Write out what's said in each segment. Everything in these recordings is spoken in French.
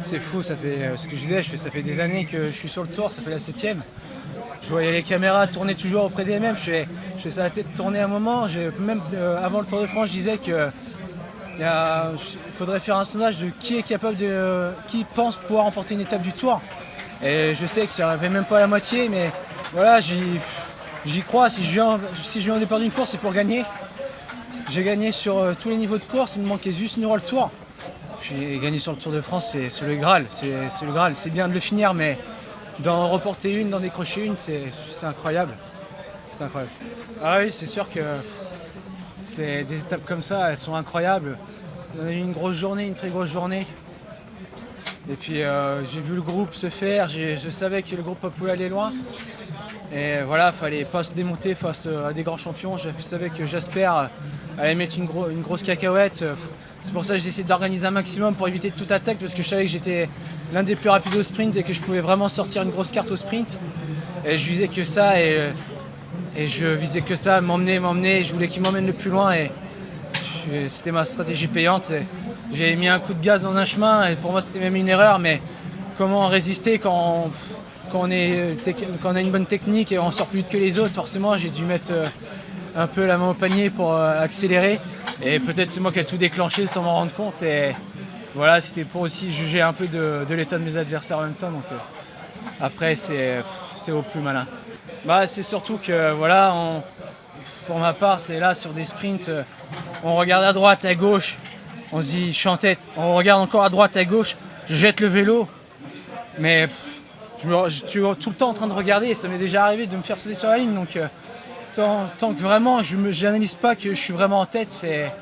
C'est fou, ça fait ce que je disais, ça fait des années que je suis sur le tour, ça fait la 7e. Je voyais les caméras tourner toujours auprès des mêmes, je fais ça à la tête tourner un moment. Même avant le Tour de France, je disais que il faudrait faire un sondage de qui est capable qui pense pouvoir remporter une étape du Tour. Et je sais qu'il n'y arrivait même pas à la moitié, mais voilà, j'y crois. Si je viens au départ d'une course, c'est pour gagner. J'ai gagné sur tous les niveaux de course, il me manquait juste une World Tour. J'ai gagné sur le Tour de France, c'est le Graal. C'est le Graal. C'est bien de le finir, mais d'en reporter une, d'en décrocher une, c'est incroyable. C'est incroyable. Ah oui, c'est sûr que des étapes comme ça, elles sont incroyables. On a eu une grosse journée, une très grosse journée. Et puis j'ai vu le groupe se faire, je savais que le groupe pouvait aller loin. Et voilà, il fallait pas se démonter face à des grands champions. Je savais que Jasper allait mettre une grosse cacahuète. C'est pour ça que j'ai essayé d'organiser un maximum pour éviter toute attaque, parce que je savais que j'étais l'un des plus rapides au sprint et que je pouvais vraiment sortir une grosse carte au sprint. Et je visais que ça, et je visais que ça, m'emmener. Je voulais qu'il m'emmène le plus loin, et c'était ma stratégie payante. J'ai mis un coup de gaz dans un chemin, et pour moi c'était même une erreur, mais comment résister quand on a une bonne technique et on sort plus vite que les autres? Forcément, j'ai dû mettre un peu la main au panier pour accélérer, et peut-être c'est moi qui ai tout déclenché sans m'en rendre compte. Et voilà, c'était pour aussi juger un peu de l'état de mes adversaires en même temps. Donc après, c'est au plus malin. C'est surtout que voilà, pour ma part, c'est là sur des sprints, on regarde à droite, à gauche, on se dit je suis en tête, on regarde encore à droite, à gauche, je jette le vélo, mais je suis tout le temps en train de regarder, et ça m'est déjà arrivé de me faire sauter sur la ligne. Donc tant que vraiment je n'analyse pas que je suis vraiment en tête, c'est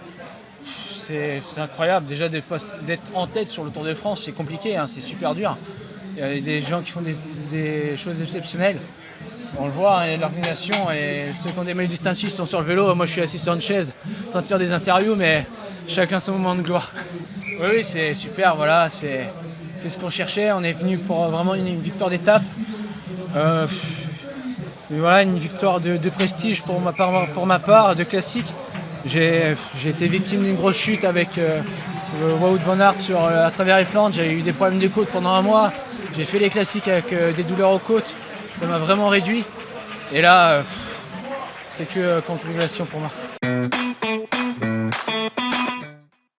incroyable. Déjà d'être en tête sur le Tour de France, c'est compliqué, hein, c'est super dur. Il y a des gens qui font des choses exceptionnelles. On le voit, hein, l'organisation, et ceux qui ont des maillots distinctifs sont sur le vélo. Moi je suis assis sur une chaise en train de faire des interviews, mais chacun son moment de gloire. Oui, c'est super, voilà, c'est ce qu'on cherchait. On est venu pour vraiment une victoire d'étape. Voilà, une victoire de prestige pour ma part, de classique. J'ai été victime d'une grosse chute avec Wout van Aert à travers les Flandres. J'ai eu des problèmes de côte pendant un mois. J'ai fait les classiques avec des douleurs aux côtes. Ça m'a vraiment réduit. Et là, c'est que congrégation pour moi.